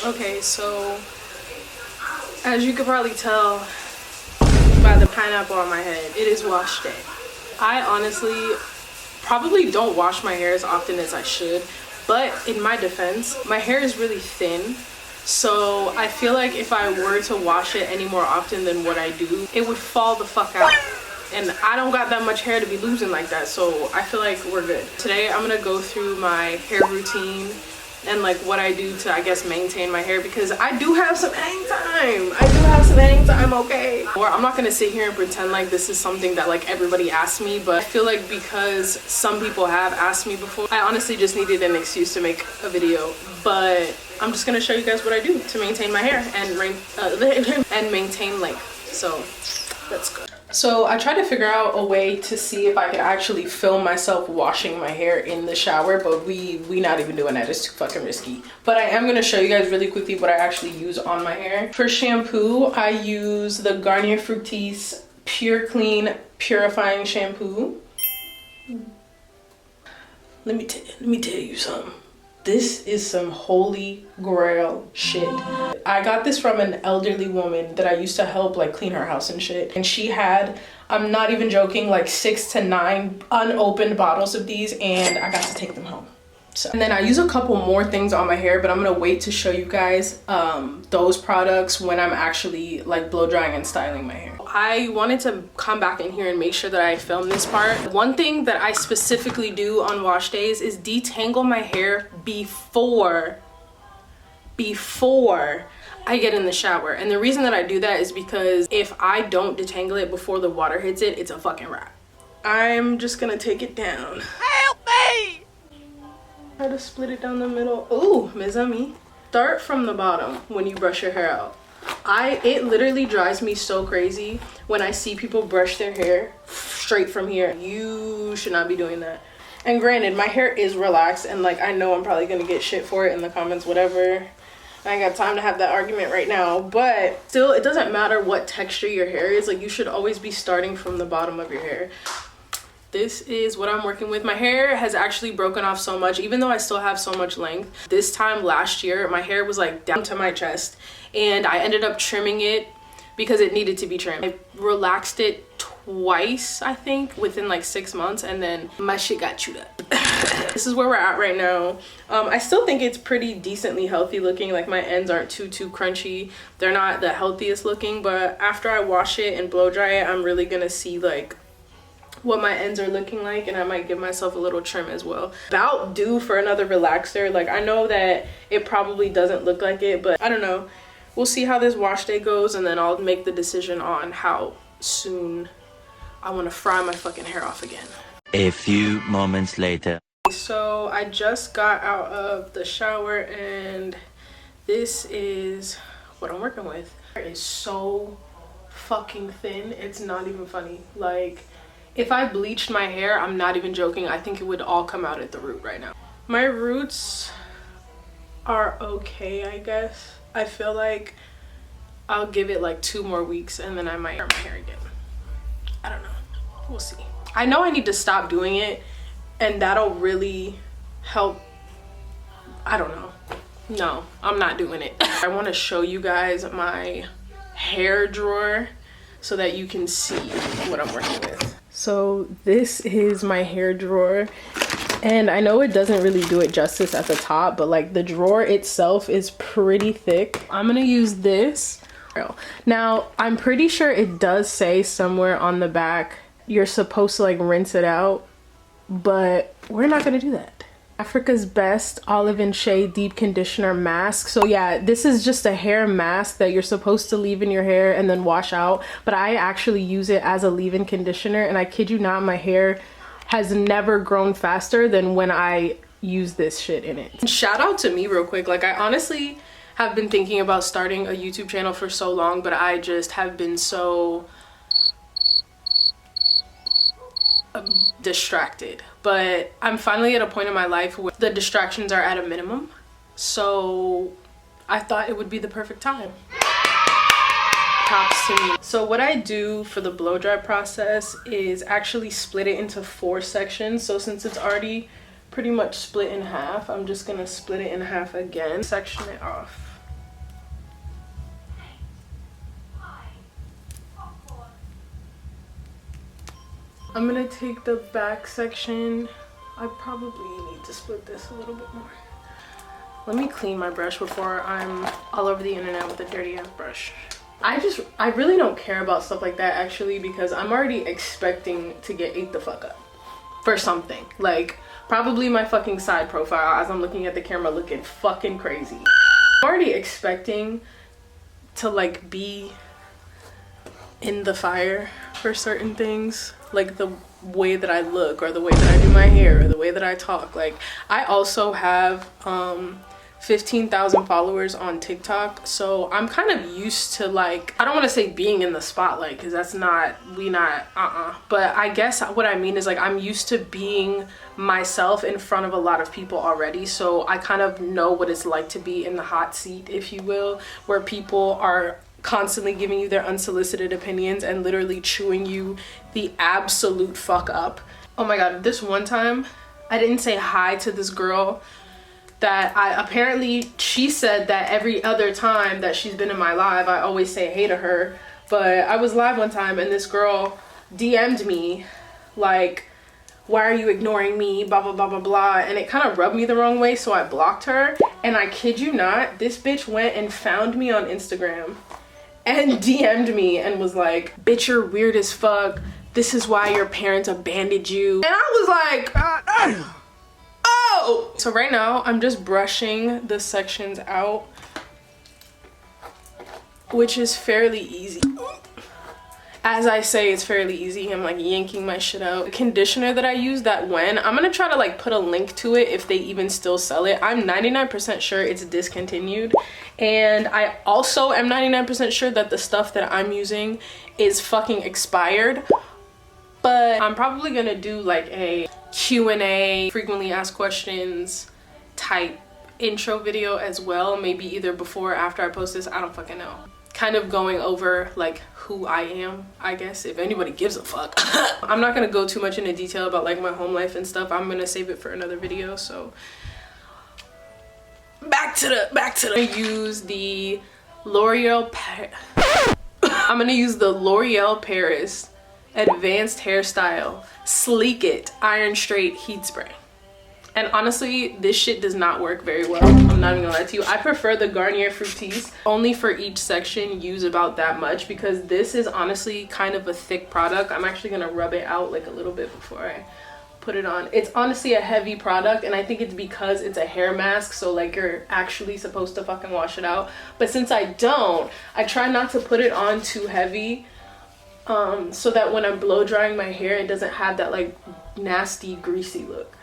Okay, so as you could probably tell by the pineapple on my head, it is wash day. I honestly probably don't wash my hair as often as I should, but in my defense, my hair is really thin. So I feel like if I were to wash it any more often than what I do, it would fall the fuck out. And I don't got that much hair to be losing like that, so I feel like we're good. Today I'm gonna go through my hair routine and like what I do to, I guess, maintain my hair, because I do have some hang time. Okay, or I'm not gonna sit here and pretend like this is something that like everybody asks me, but I feel like because some people have asked me before, I honestly just needed an excuse to make a video. But I'm just gonna show you guys what I do to maintain my hair and maintain length. So let's go. So I tried to figure out a way to see if I could actually film myself washing my hair in the shower, but we not even doing that. It's too fucking risky. But I am going to show you guys really quickly what I actually use on my hair. For shampoo, I use the Garnier Fructis Pure Clean Purifying Shampoo. Let me tell you something. This is some holy grail shit. I got this from an elderly woman that I used to help like clean her house and shit. And she had, I'm not even joking, like 6 to 9 unopened bottles of these, and I got to take them home. So, and then I use a couple more things on my hair, but I'm gonna wait to show you guys those products when I'm actually like blow drying and styling my hair. I wanted to come back in here and make sure that I film this part. One thing that I specifically do on wash days is detangle my hair before I get in the shower. And the reason that I do that is because if I don't detangle it before the water hits it, it's a fucking wrap. I'm just gonna take it down. Help me! Try to split it down the middle. Ooh, mes amis. Start from the bottom when you brush your hair out. It literally drives me so crazy when I see people brush their hair straight from here. You should not be doing that. And granted, my hair is relaxed, and like I know I'm probably gonna get shit for it in the comments, whatever. I ain't got time to have that argument right now, but still, it doesn't matter what texture your hair is. Like, you should always be starting from the bottom of your hair. This is what I'm working with. My hair has actually broken off so much, even though I still have so much length. This time last year, my hair was like down to my chest, and I ended up trimming it because it needed to be trimmed. I relaxed it twice, I think, within like 6 months, and then my shit got chewed up. This is where we're at right now. I still think it's pretty decently healthy looking. Like, my ends aren't too crunchy. They're not the healthiest looking, but after I wash it and blow dry it, I'm really gonna see like what my ends are looking like, and I might give myself a little trim as well. About due for another relaxer. Like, I know that it probably doesn't look like it, but I don't know. We'll see how this wash day goes, and then I'll make the decision on how soon I want to fry my fucking hair off again. A few moments later. So I just got out of the shower, and this is what I'm working with. It is so fucking thin, it's not even funny. Like, if I bleached my hair, I'm not even joking, I think it would all come out at the root right now. My roots are okay, I guess. I feel like I'll give it like 2 more weeks, and then I might hair my hair again. I don't know, we'll see. I know I need to stop doing it, and that'll really help. I don't know. No, I'm not doing it. I want to show you guys my hair drawer so that you can see what I'm working with. So this is my hair drawer, and I know it doesn't really do it justice at the top, but like the drawer itself is pretty thick. I'm gonna use this. Now, I'm pretty sure it does say somewhere on the back you're supposed to like rinse it out, but we're not gonna do that. Africa's Best Olive and Shea Deep Conditioner Mask. So yeah, this is just a hair mask that you're supposed to leave in your hair and then wash out, but I actually use it as a leave-in conditioner, and I kid you not, my hair has never grown faster than when I use this shit in it. Shout out to me real quick. Like, I honestly have been thinking about starting a YouTube channel for so long, but I just have been so distracted. But I'm finally at a point in my life where the distractions are at a minimum, so I thought it would be the perfect time. Props to me. So what I do for the blow dry process is actually split it into 4 sections. So since it's already pretty much split in half, I'm just gonna split it in half again, section it off. I'm gonna take the back section. I probably need to split this a little bit more. Let me clean my brush before I'm all over the internet with a dirty ass brush. I really don't care about stuff like that actually, because I'm already expecting to get ate the fuck up for something. Like probably my fucking side profile as I'm looking at the camera looking fucking crazy. I'm already expecting to like be in the fire for certain things, like the way that I look or the way that I do my hair or the way that I talk. Like I also have 15,000 followers on TikTok, so I'm kind of used to, like, I don't want to say being in the spotlight because that's not, but I guess what I mean is like I'm used to being myself in front of a lot of people already, so I kind of know what it's like to be in the hot seat, if you will, where people are constantly giving you their unsolicited opinions and literally chewing you the absolute fuck up. Oh my god, this one time I didn't say hi to this girl that apparently she said that every other time that she's been in my live I always say hey to her, but I was live one time and this girl DM'd me like, why are you ignoring me, blah blah blah blah blah, and it kind of rubbed me the wrong way, so I blocked her. And I kid you not, this bitch went and found me on Instagram and DM'd me and was like, bitch, you're weird as fuck, this is why your parents abandoned you. And I was like, oh! So right now I'm just brushing the sections out, which is fairly easy. As I say, it's fairly easy. I'm like yanking my shit out. The conditioner that I use, that Wen, I'm gonna try to like put a link to it if they even still sell it. I'm 99% sure it's discontinued, and I also am 99% sure that the stuff that I'm using is fucking expired. But I'm probably gonna do like a Q&A, frequently asked questions type intro video as well, maybe either before or after I post this, I don't fucking know. Kind of going over like who I am, I guess, if anybody gives a fuck. I'm not gonna go too much into detail about like my home life and stuff. I'm gonna save it for another video. So back to the use the L'Oreal I'm gonna use the L'Oreal Paris Advanced Hairstyle Sleek It Iron Straight Heat Spray. And honestly, this shit does not work very well. I'm not even gonna lie to you. I prefer the Garnier Fructis. Only for each section use about that much, because this is honestly kind of a thick product. I'm actually gonna rub it out like a little bit before I put it on. It's honestly a heavy product, and I think it's because it's a hair mask, so like you're actually supposed to fucking wash it out. But since I don't, I try not to put it on too heavy, so that when I'm blow drying my hair, it doesn't have that like nasty greasy look.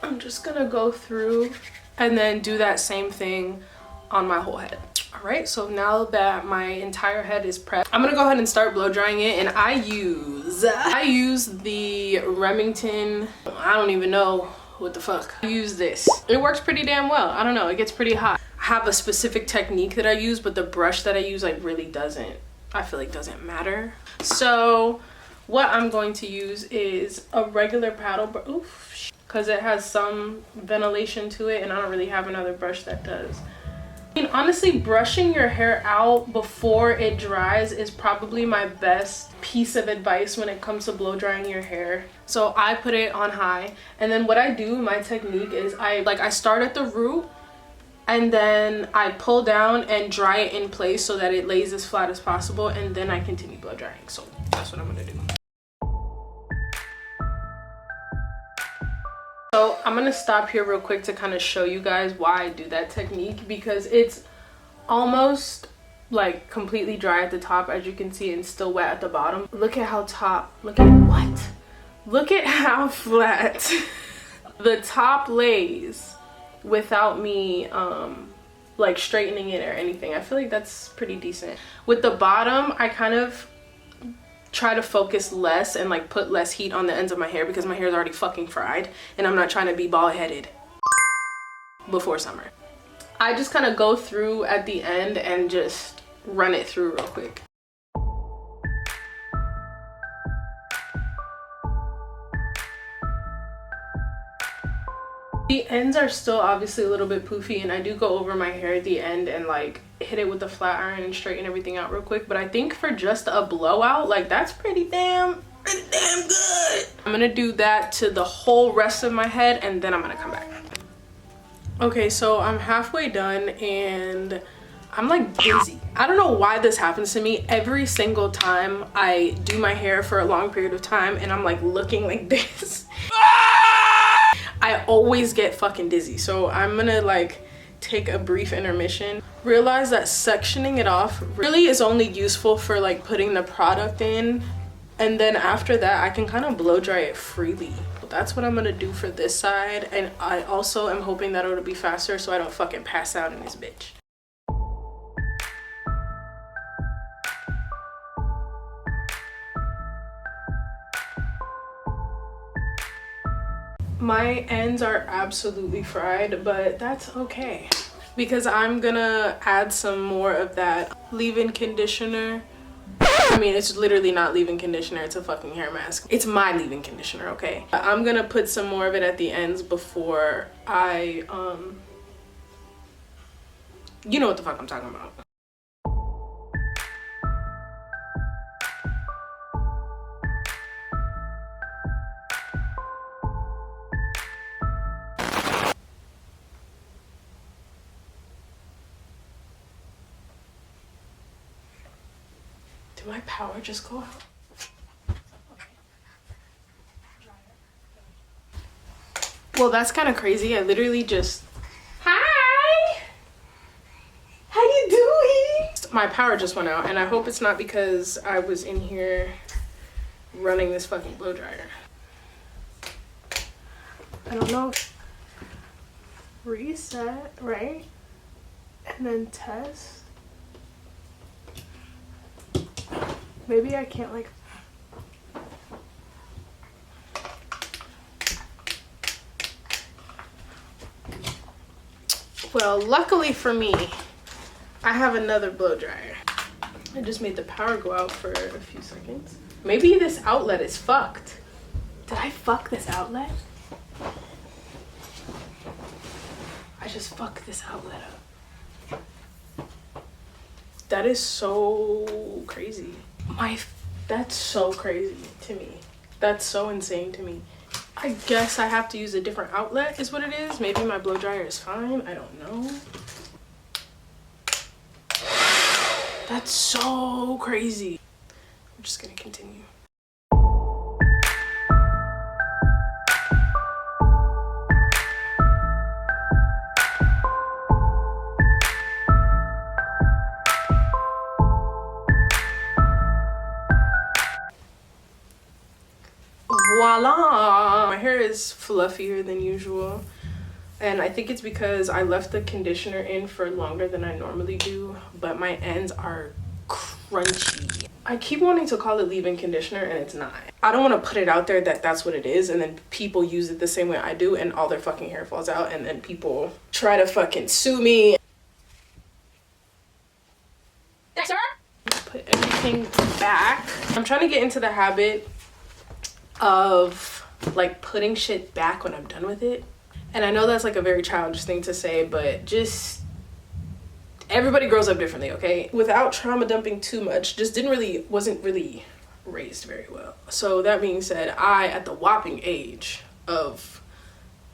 I'm just gonna go through and then do that same thing on my whole head. All right, so now that my entire head is prepped, I'm gonna go ahead and start blow drying it. And I use the Remington, I don't even know what the fuck. I use this. It works pretty damn well. I don't know, it gets pretty hot. I have a specific technique that I use, but the brush that I use like really doesn't, I feel like doesn't matter. So what I'm going to use is a regular paddle brush, because it has some ventilation to it and I don't really have another brush that does. I mean, honestly, brushing your hair out before it dries is probably my best piece of advice when it comes to blow drying your hair. So I put it on high, and then what I do, my technique is I start at the root and then I pull down and dry it in place so that it lays as flat as possible, and then I continue blow drying. So that's what I'm gonna do. So I'm gonna stop here real quick to kind of show you guys why I do that technique, because it's almost like completely dry at the top, as you can see, and still wet at the bottom. Look at how look at how flat the top lays without me like straightening it or anything. I feel like that's pretty decent. With the bottom, I kind of try to focus less and like put less heat on the ends of my hair, because my hair is already fucking fried and I'm not trying to be bald-headed before summer. I just kind of go through at the end and just run it through real quick. The ends are still obviously a little bit poofy, and I do go over my hair at the end and like hit it with the flat iron and straighten everything out real quick. But I think for just a blowout, like that's pretty damn pretty damn good. I'm gonna do that to the whole rest of my head and then I'm gonna come back. Okay, so I'm halfway done and I'm like dizzy. I don't know why this happens to me every single time I do my hair for a long period of time and I'm like looking like this. I always get fucking dizzy. So I'm gonna like take a brief intermission. Realize that sectioning it off really is only useful for like putting the product in, and then after that I can kind of blow dry it freely. That's what I'm gonna do for this side, and I also am hoping that it'll be faster so I don't fucking pass out in this bitch. My ends are absolutely fried, but that's okay because I'm gonna add some more of that leave-in conditioner. I mean, it's literally not leave-in conditioner, it's a fucking hair mask. It's my leave-in conditioner, okay? I'm gonna put some more of it at the ends before I you know what the fuck I'm talking about. Did my power just go out? Well, that's kind of crazy. I literally just... Hi! How you doing? My power just went out, and I hope it's not because I was in here running this fucking blow dryer. I don't know. Reset, right? And then test. Maybe I can't like... Well, luckily for me, I have another blow dryer. I just made the power go out for a few seconds. Maybe this outlet is fucked. Did I fuck this outlet? I just fucked this outlet up. That is so crazy. That's so crazy to me. That's so insane to me. I guess I have to use a different outlet is what it is. Maybe my blow dryer is fine. I don't know. That's so crazy. I'm just gonna continue. Voila! My hair is fluffier than usual, and I think it's because I left the conditioner in for longer than I normally do, but my ends are crunchy. I keep wanting to call it leave-in conditioner and it's not. I don't want to put it out there that that's what it is and then people use it the same way I do and all their fucking hair falls out and then people try to fucking sue me. Yes, sir? Put everything back. I'm trying to get into the habit of like putting shit back when I'm done with it, and I know that's like a very childish thing to say, but just everybody grows up differently, okay? Without trauma dumping too much, just wasn't really raised very well. So that being said, I, at the whopping age of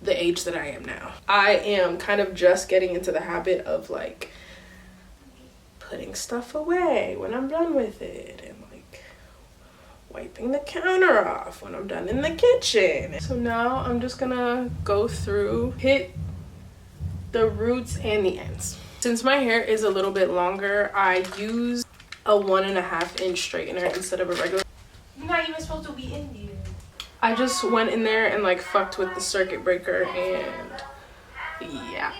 the age that I am now, I am kind of just getting into the habit of like putting stuff away when I'm done with it and like wiping the counter off when I'm done in the kitchen. So now I'm just gonna go through, hit the roots and the ends. Since my hair is a little bit longer, I use a 1.5 inch straightener instead of a regular. You're not even supposed to be in here. I just went in there and like fucked with the circuit breaker and yeah.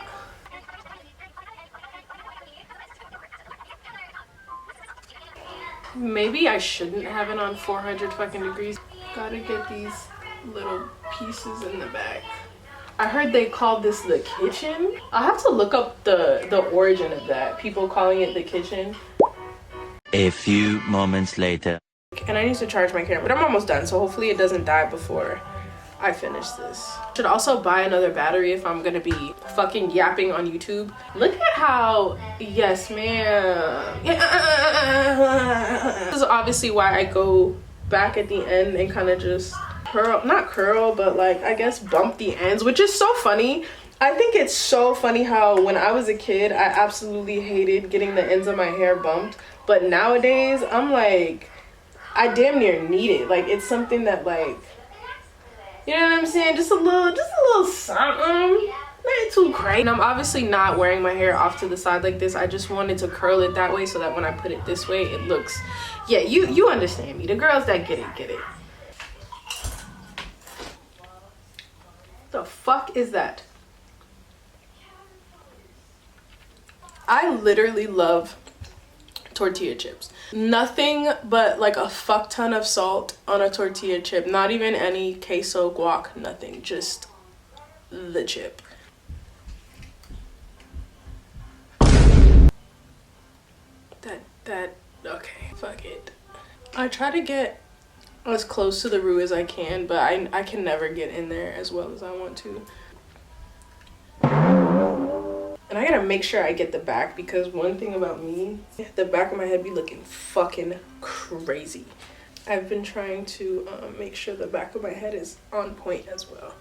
Maybe I shouldn't have it on 400 fucking degrees. Gotta get these little pieces in the back. I heard they called this the kitchen. I'll have to look up the origin of that. People calling it the kitchen. A few moments later. And I need to charge my camera, but I'm almost done, so hopefully it doesn't die before I finish this. Should also buy another battery if I'm gonna be fucking yapping on YouTube. Look at how, yes ma'am. Yeah. This is obviously why I go back at the end and kind of just curl, not curl, but like I guess bump the ends, which is so funny. I think it's so funny how when I was a kid, I absolutely hated getting the ends of my hair bumped. But nowadays, I'm like, I damn near need it. Like, it's something that, like, you know what I'm saying? Just a little something. Not too crazy. And I'm obviously not wearing my hair off to the side like this. I just wanted to curl it that way so that when I put it this way, it looks, yeah, you understand me. The girls that get it, get it. The fuck is that? I literally love tortilla chips. Nothing but like a fuck ton of salt on a tortilla chip. Not even any queso, guac, nothing. Just the chip. Okay, fuck it. I try to get as close to the roux as I can, but I can never get in there as well as I want to. And I gotta make sure I get the back, because one thing about me, the back of my head be looking fucking crazy. I've been trying to make sure the back of my head is on point as well.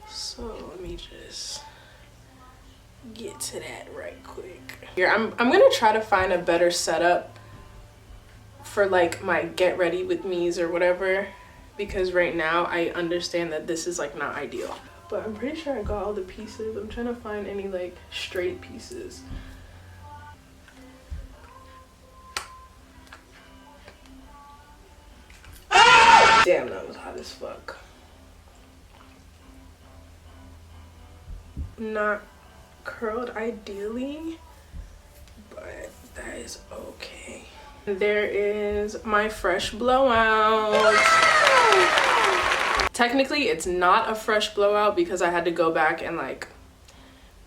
So let me just get to that right quick. Here, I'm gonna try to find a better setup for like my get ready with me's or whatever, because right now I understand that this is like not ideal. But I'm pretty sure I got all the pieces. I'm trying to find any like straight pieces. Damn, that was hot as fuck. Not curled ideally, but that is okay. There is my fresh blowout. Technically, it's not a fresh blowout because I had to go back and like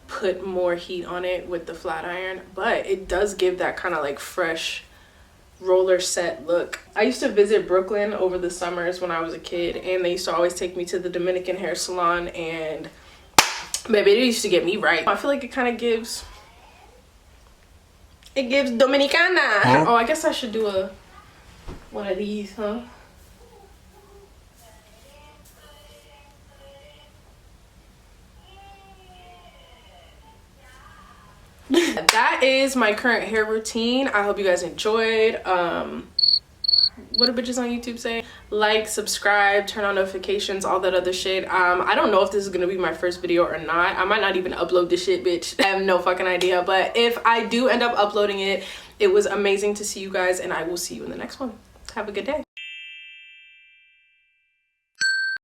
put more heat on it with the flat iron, but it does give that kind of like fresh roller set look. I used to visit Brooklyn over the summers when I was a kid, and they used to always take me to the Dominican hair salon, and baby, it used to get me right. I feel like it kind of gives, it gives Dominicana. Huh? Oh, I guess I should do one of these, huh? That is my current hair routine. I hope you guys enjoyed. What do bitches on YouTube say? Like, subscribe, turn on notifications, all that other shit. I don't know if this is gonna be my first video or not. I might not even upload this shit, bitch. I have no fucking idea, but if I do end up uploading it, it was amazing to see you guys, and I will see you in the next one. Have a good day.